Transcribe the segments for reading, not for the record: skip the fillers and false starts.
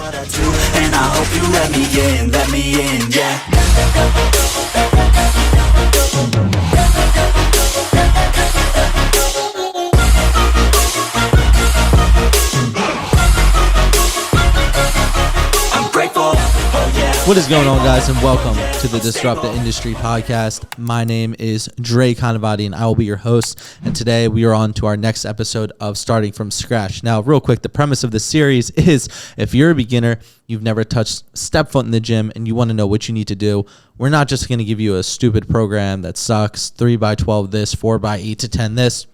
what I do, and I hope you let me in, yeah. I'm grateful, oh yeah. What is going on, guys, and welcome to the Disrupt the Industry podcast. My name is Dre Canavati, and I will be your host. And today we are on to our next episode of Starting from Scratch. Now, real quick, the premise of this series is if you're a beginner, you've never step foot in the gym, and you want to know what you need to do, we're not just going to give you a stupid program that sucks, 3x12 this, 4x8 to 10 this.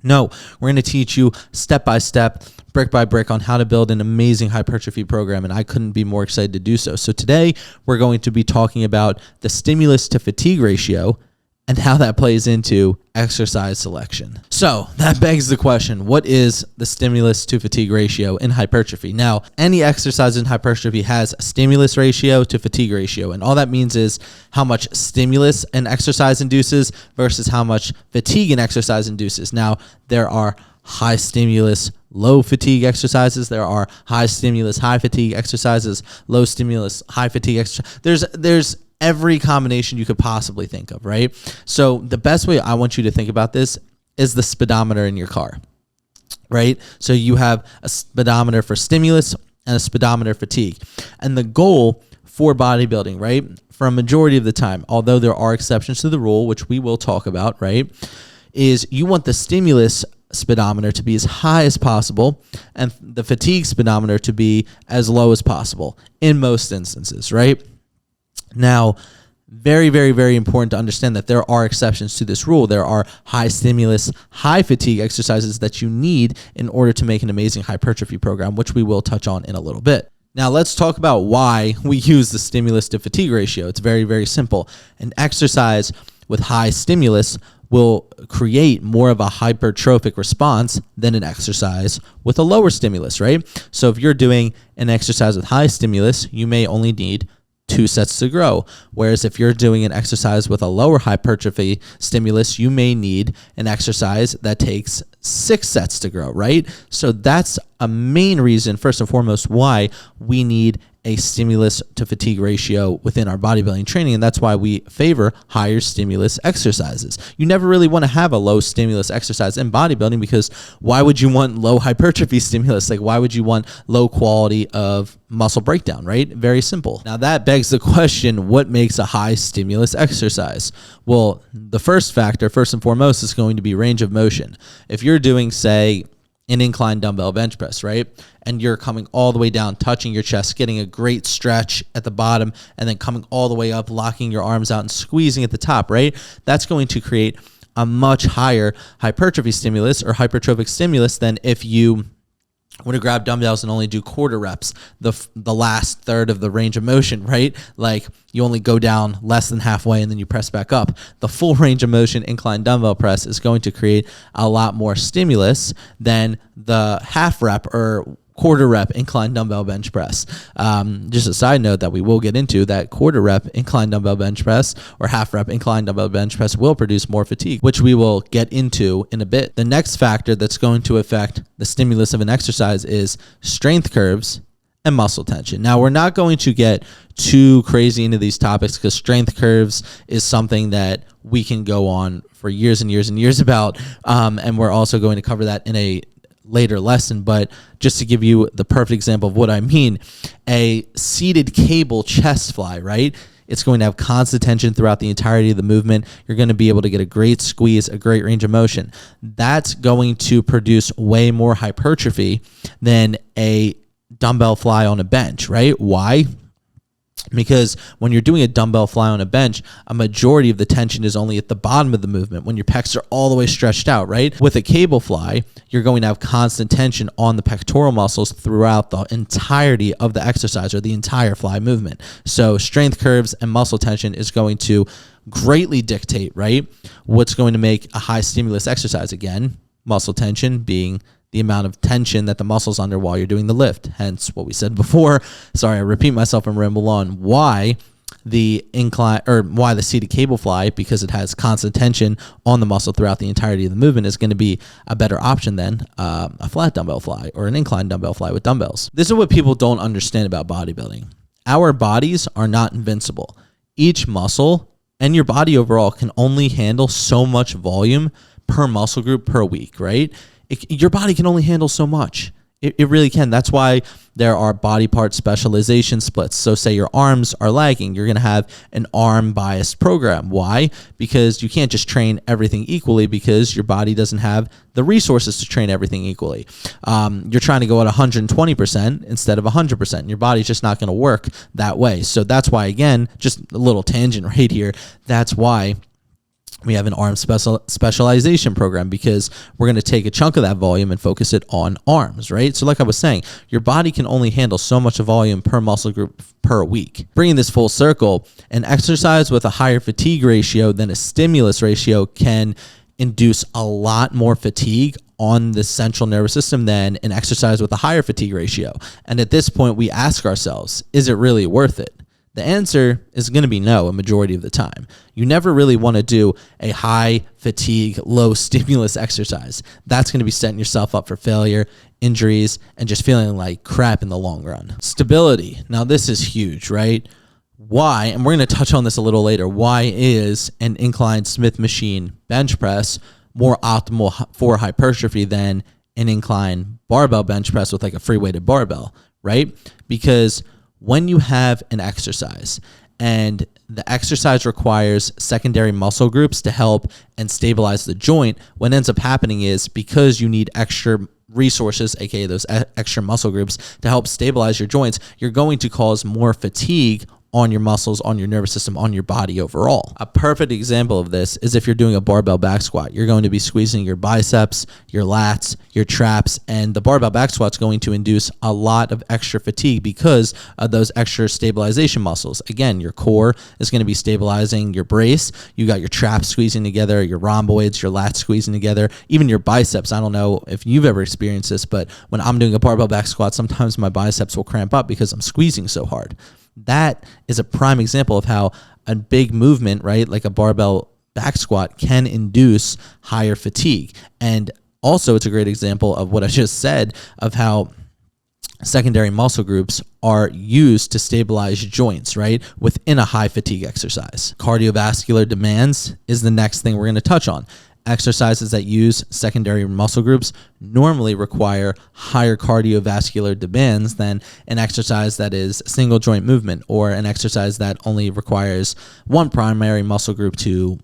No, we're going to teach you step by step, brick by brick on how to build an amazing hypertrophy program, and I couldn't be more excited to do so. So today we're going to be talking about the stimulus to fatigue ratio and how that plays into exercise selection. So that begs the question, what is the stimulus to fatigue ratio in hypertrophy? Now, any exercise in hypertrophy has a stimulus ratio to fatigue ratio, and all that means is how much stimulus an exercise induces versus how much fatigue an exercise induces. Now, there are high stimulus, low fatigue exercises. There are high stimulus, high fatigue exercises, low stimulus, high fatigue exercises. There's every combination you could possibly think of, right? So the best way I want you to think about this is the speedometer in your car, right? So you have a speedometer for stimulus and a speedometer for fatigue. And the goal for bodybuilding, right, for a majority of the time, although there are exceptions to the rule, which we will talk about, right, is you want the stimulus speedometer to be as high as possible and the fatigue speedometer to be as low as possible in most instances, right? Now, very, very, very important to understand that there are exceptions to this rule. There are high stimulus, high fatigue exercises that you need in order to make an amazing hypertrophy program, which we will touch on in a little bit. Now, let's talk about why we use the stimulus to fatigue ratio. It's very, very simple. An exercise with high stimulus will create more of a hypertrophic response than an exercise with a lower stimulus, right? So if you're doing an exercise with high stimulus, you may only need 2 sets to grow. Whereas if you're doing an exercise with a lower hypertrophy stimulus, you may need an exercise that takes 6 sets to grow, right? So that's a main reason, first and foremost, why we need a stimulus to fatigue ratio within our bodybuilding training, and that's why we favor higher stimulus exercises. You never really want to have a low stimulus exercise in bodybuilding because why would you want low hypertrophy stimulus? Like, why would you want low quality of muscle breakdown, right? Very simple. Now that begs the question, what makes a high stimulus exercise? Well, the first factor, first and foremost, is going to be range of motion. If you're doing, say, an incline dumbbell bench press, right? And you're coming all the way down, touching your chest, getting a great stretch at the bottom, and then coming all the way up, locking your arms out and squeezing at the top, right? That's going to create a much higher hypertrophy stimulus or hypertrophic stimulus than if you were to grab dumbbells and only do quarter reps, the last third of the range of motion, right? Like you only go down less than halfway and then you press back up. The full range of motion incline dumbbell press is going to create a lot more stimulus than the half rep or quarter rep incline dumbbell bench press. Just a side note that we will get into, that quarter rep incline dumbbell bench press or half rep incline dumbbell bench press will produce more fatigue, which we will get into in a bit. The next factor that's going to affect the stimulus of an exercise is strength curves and muscle tension. Now, we're not going to get too crazy into these topics because strength curves is something that we can go on for years and years and years about, and we're also going to cover that in a later lesson. But just to give you the perfect example of what I mean, a seated cable chest fly, right? It's going to have constant tension throughout the entirety of the movement. You're going to be able to get a great squeeze, a great range of motion. That's going to produce way more hypertrophy than a dumbbell fly on a bench, right? Why? Because when you're doing a dumbbell fly on a bench, a majority of the tension is only at the bottom of the movement when your pecs are all the way stretched out, right? With a cable fly, you're going to have constant tension on the pectoral muscles throughout the entirety of the exercise or the entire fly movement. So strength curves and muscle tension is going to greatly dictate, right, what's going to make a high stimulus exercise. Again, muscle tension being the amount of tension that the muscle's under while you're doing the lift. Hence what we said before. Sorry, I repeat myself and ramble on. Why the incline, or why the seated cable fly, because it has constant tension on the muscle throughout the entirety of the movement, is going to be a better option than a flat dumbbell fly or an incline dumbbell fly with dumbbells. This is what people don't understand about bodybuilding. Our bodies are not invincible. Each muscle and your body overall can only handle so much volume per muscle group per week, right? Your body can only handle so much. It really can. That's why there are body part specialization splits. So say your arms are lagging, you're going to have an arm biased program. Why? Because you can't just train everything equally, because your body doesn't have the resources to train everything equally. You're trying to go at 120% instead of 100%. Your body's just not going to work that way. So that's why, again, just a little tangent right here. That's why we have an arm specialization program, because we're going to take a chunk of that volume and focus it on arms, right? So like I was saying, your body can only handle so much volume per muscle group per week. Bringing this full circle, an exercise with a higher fatigue ratio than a stimulus ratio can induce a lot more fatigue on the central nervous system than an exercise with a higher fatigue ratio. And at this point, we ask ourselves, is it really worth it? The answer is going to be no a majority of the time. You never really want to do a high fatigue, low stimulus exercise. That's going to be setting yourself up for failure, injuries, and just feeling like crap in the long run. Stability. Now, this is huge, right? Why, and we're going to touch on this a little later, why is an inclined Smith machine bench press more optimal for hypertrophy than an inclined barbell bench press with like a free weighted barbell, right? Because when you have an exercise and the exercise requires secondary muscle groups to help and stabilize the joint, what ends up happening is, because you need extra resources, aka those extra muscle groups, to help stabilize your joints, you're going to cause more fatigue on your muscles, on your nervous system, on your body overall. A perfect example of this is if you're doing a barbell back squat. You're going to be squeezing your biceps, your lats, your traps, and the barbell back squat is going to induce a lot of extra fatigue because of those extra stabilization muscles. Again, your core is going to be stabilizing your brace. You got your traps squeezing together, your rhomboids, your lats squeezing together, even your biceps. I don't know if you've ever experienced this, but when I'm doing a barbell back squat, sometimes my biceps will cramp up because I'm squeezing so hard. That is a prime example of how a big movement, right, like a barbell back squat, can induce higher fatigue. And also, it's a great example of what I just said, of how secondary muscle groups are used to stabilize joints, right, within a high fatigue exercise. Cardiovascular demands is the next thing we're going to touch on. Exercises that use secondary muscle groups normally require higher cardiovascular demands than an exercise that is single joint movement, or an exercise that only requires one primary muscle group to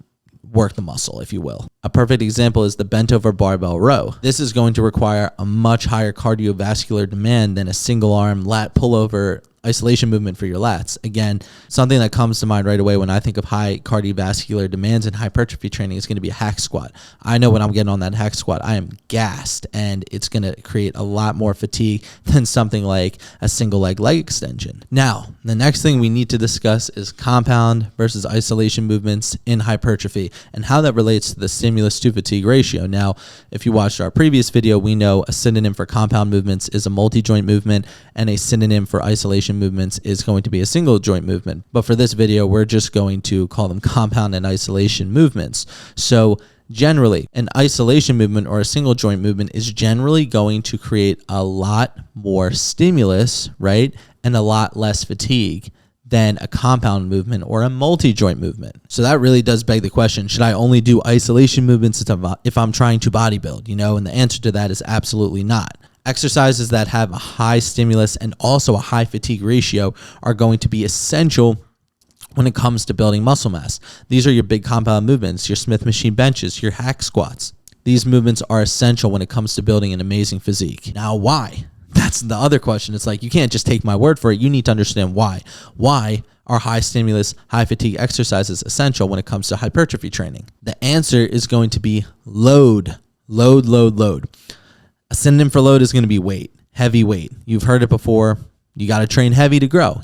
work the muscle, if you will. A perfect example is the bent over barbell row. This is going to require a much higher cardiovascular demand than a single arm lat pullover isolation movement for your lats. Again, something that comes to mind right away when I think of high cardiovascular demands in hypertrophy training is going to be a hack squat. I know when I'm getting on that hack squat, I am gassed, and it's going to create a lot more fatigue than something like a single leg extension. Now, the next thing we need to discuss is compound versus isolation movements in hypertrophy and how that relates to the stimulus to fatigue ratio. Now, if you watched our previous video, we know a synonym for compound movements is a multi-joint movement, and a synonym for isolation movements is going to be a single joint movement. But for this video, we're just going to call them compound and isolation movements. So generally, an isolation movement or a single joint movement is generally going to create a lot more stimulus, right, and a lot less fatigue than a compound movement or a multi-joint movement. So that really does beg the question, should I only do isolation movements if I'm trying to bodybuild? And the answer to that is absolutely not. Exercises that have a high stimulus and also a high fatigue ratio are going to be essential when it comes to building muscle mass. These are your big compound movements, your Smith machine benches, your hack squats. These movements are essential when it comes to building an amazing physique. Now, why? That's the other question. It's like, you can't just take my word for it. You need to understand why. Why are high stimulus, high fatigue exercises essential when it comes to hypertrophy training? The answer is going to be load. A synonym for load is going to be weight, heavy weight. You've heard it before. You got to train heavy to grow.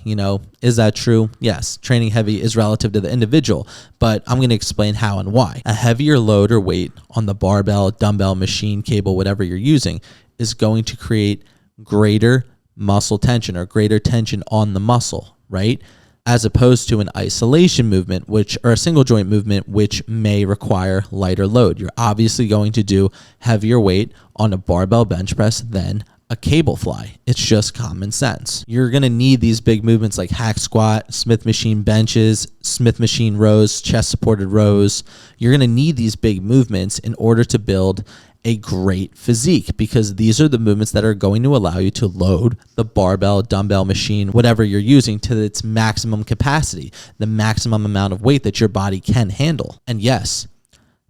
Is that true? Yes. Training heavy is relative to the individual, but I'm going to explain how and why. A heavier load or weight on the barbell, dumbbell, machine, cable, whatever you're using, is going to create greater muscle tension or greater tension on the muscle, right? as opposed to an isolation movement, or a single joint movement, which may require lighter load. You're obviously going to do heavier weight on a barbell bench press than a cable fly. It's just common sense. You're going to need these big movements like hack squat, Smith machine benches, Smith machine rows, chest supported rows. You're going to need these big movements in order to build a great physique, because these are the movements that are going to allow you to load the barbell, dumbbell machine, whatever you're using, to its maximum capacity, the maximum amount of weight that your body can handle. And yes,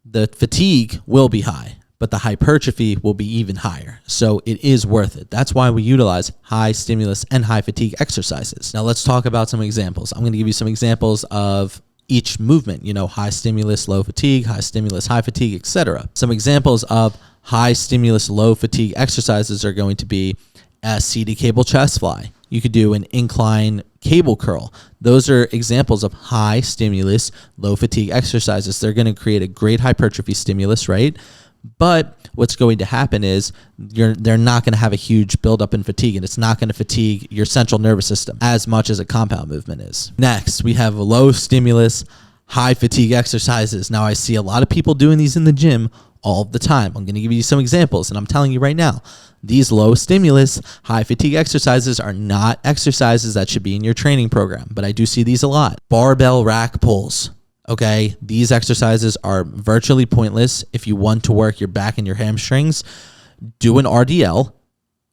the fatigue will be high, but the hypertrophy will be even higher. So it is worth it. That's why we utilize high stimulus and high fatigue exercises. Now let's talk about some examples. I'm going to give you some examples of each movement, high stimulus, low fatigue, high stimulus, high fatigue, etc. Some examples of high stimulus, low fatigue exercises are going to be a seated cable chest fly. You could do an incline cable curl. Those are examples of high stimulus, low fatigue exercises. They're going to create a great hypertrophy stimulus, right? But what's going to happen is they're not going to have a huge buildup in fatigue, and it's not going to fatigue your central nervous system as much as a compound movement is. Next, we have low stimulus, high fatigue exercises. Now, I see a lot of people doing these in the gym all the time. I'm going to give you some examples, and I'm telling you right now, these low stimulus, high fatigue exercises are not exercises that should be in your training program, but I do see these a lot. Barbell rack pulls. Okay, these exercises are virtually pointless if you want to work your back and your hamstrings. Do an RDL,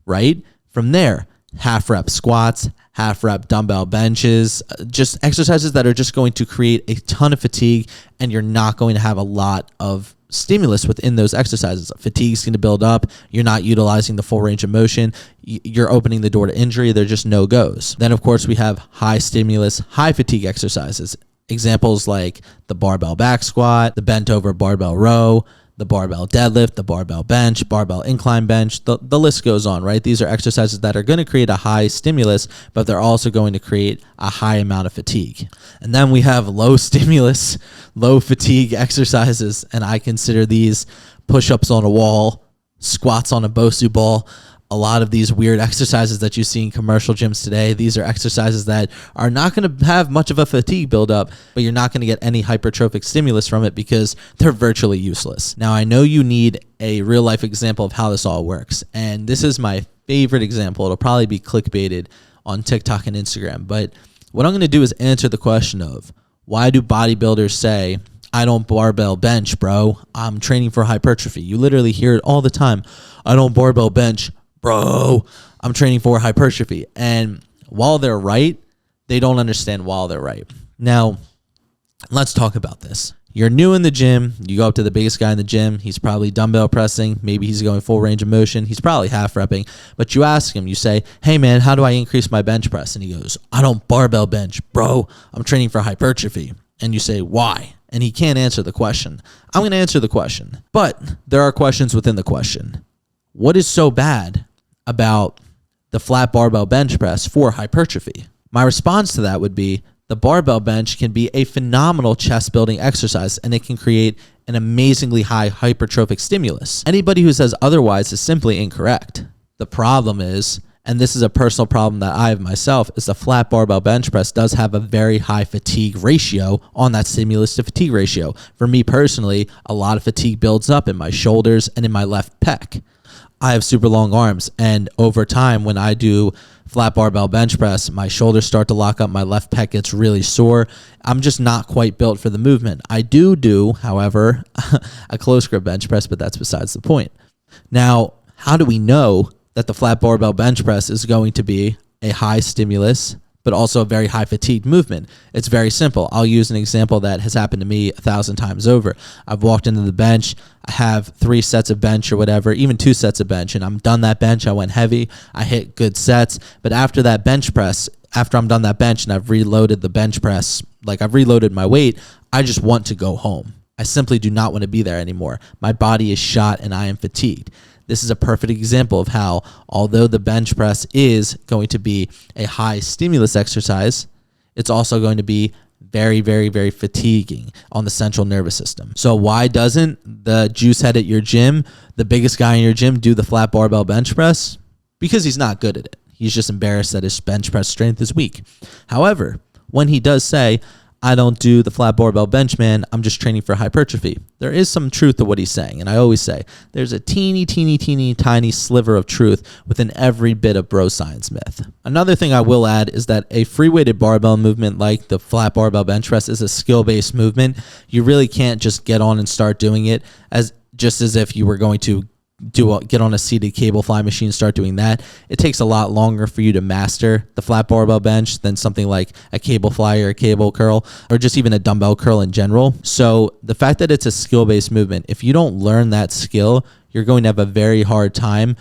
right? From there, half rep squats, half rep dumbbell benches, just exercises that are just going to create a ton of fatigue, and you're not going to have a lot of stimulus within those exercises. Fatigue is going to build up. You're not utilizing the full range of motion. You're opening the door to injury. They're just no-goes. Then, of course, we have high stimulus, high fatigue exercises. Examples like the barbell back squat, the bent over barbell row, the barbell deadlift, the barbell bench, barbell incline bench. The list goes on, right? These are exercises that are going to create a high stimulus, but they're also going to create a high amount of fatigue. And then we have low stimulus, low fatigue exercises, and I consider these push-ups on a wall, squats on a Bosu ball. A lot of these weird exercises that you see in commercial gyms today, these are exercises that are not going to have much of a fatigue buildup, but you're not going to get any hypertrophic stimulus from it because they're virtually useless. Now, I know you need a real life example of how this all works, and this is my favorite example. It'll probably be clickbaited on TikTok and Instagram, but what I'm going to do is answer the question of, why do bodybuilders say, I don't barbell bench, bro, I'm training for hypertrophy? You literally hear it all the time. I don't barbell bench, bro, I'm training for hypertrophy. And while they're right, they don't understand while they're right. Now, let's talk about this. You're new in the gym. You go up to the biggest guy in the gym. He's probably dumbbell pressing. Maybe he's going full range of motion. He's probably half repping. But you ask him, you say, hey, man, how do I increase my bench press? And he goes, I don't barbell bench, bro. I'm training for hypertrophy. And you say, why? And he can't answer the question. I'm going to answer the question. But there are questions within the question. What is so bad about the flat barbell bench press for hypertrophy? My response to that would be, the barbell bench can be a phenomenal chest building exercise, and it can create an amazingly high hypertrophic stimulus. Anybody who says otherwise is simply incorrect. The problem is, and this is a personal problem that I have myself, is the flat barbell bench press does have a very high fatigue ratio on that stimulus to fatigue ratio. For me personally, a lot of fatigue builds up in my shoulders and in my left pec. I have super long arms, and over time, when I do flat barbell bench press, my shoulders start to lock up, my left pec gets really sore. I'm just not quite built for the movement. I do, however, a close grip bench press, but that's besides the point. Now, how do we know that the flat barbell bench press is going to be a high stimulus, but also a very high fatigued movement? It's very simple. I'll use an example that has happened to me 1,000 times over. I've walked into the bench, I have 3 sets of bench or whatever, even 2 sets of bench, and I'm done that bench. I went heavy, I hit good sets, but after that bench press, after I'm done that bench and I've reloaded the bench press, like I've reloaded my weight, I just want to go home. I simply do not want to be there anymore. My body is shot and I am fatigued. This is a perfect example of how, although the bench press is going to be a high stimulus exercise, it's also going to be very, very, very fatiguing on the central nervous system. So why doesn't the juice head at your gym, the biggest guy in your gym, do the flat barbell bench press? Because he's not good at it. He's just embarrassed that his bench press strength is weak. However, when he does say, I don't do the flat barbell bench, man, I'm just training for hypertrophy. There is some truth to what he's saying. And I always say there's a teeny tiny sliver of truth within every bit of bro science myth. Another thing I will add is that a free weighted barbell movement like the flat barbell bench press is a skill-based movement. You really can't just get on and start doing it as if you were going to get on a seated cable fly machine, start doing that. It takes a lot longer for you to master the flat barbell bench than something like a cable fly or a cable curl, or just even a dumbbell curl in general. So the fact that it's a skill-based movement, if you don't learn that skill, you're going to have a very hard time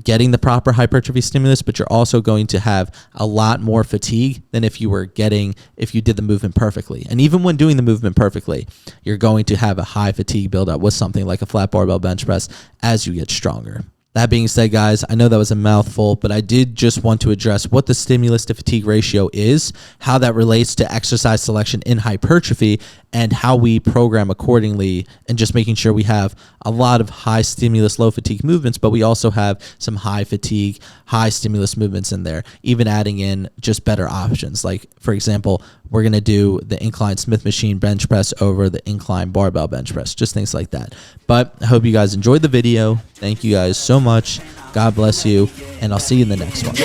getting the proper hypertrophy stimulus, but you're also going to have a lot more fatigue than if you did the movement perfectly. And even when doing the movement perfectly, you're going to have a high fatigue buildup with something like a flat barbell bench press as you get stronger. That being said, guys, I know that was a mouthful, but I did just want to address what the stimulus to fatigue ratio is, how that relates to exercise selection in hypertrophy, and how we program accordingly, and just making sure we have a lot of high stimulus, low fatigue movements, but we also have some high fatigue, high stimulus movements in there, even adding in just better options. Like, for example, we're going to do the incline Smith machine bench press over the incline barbell bench press, just things like that. But I hope you guys enjoyed the video. Thank you guys so much. God bless you, and I'll see you in the next one.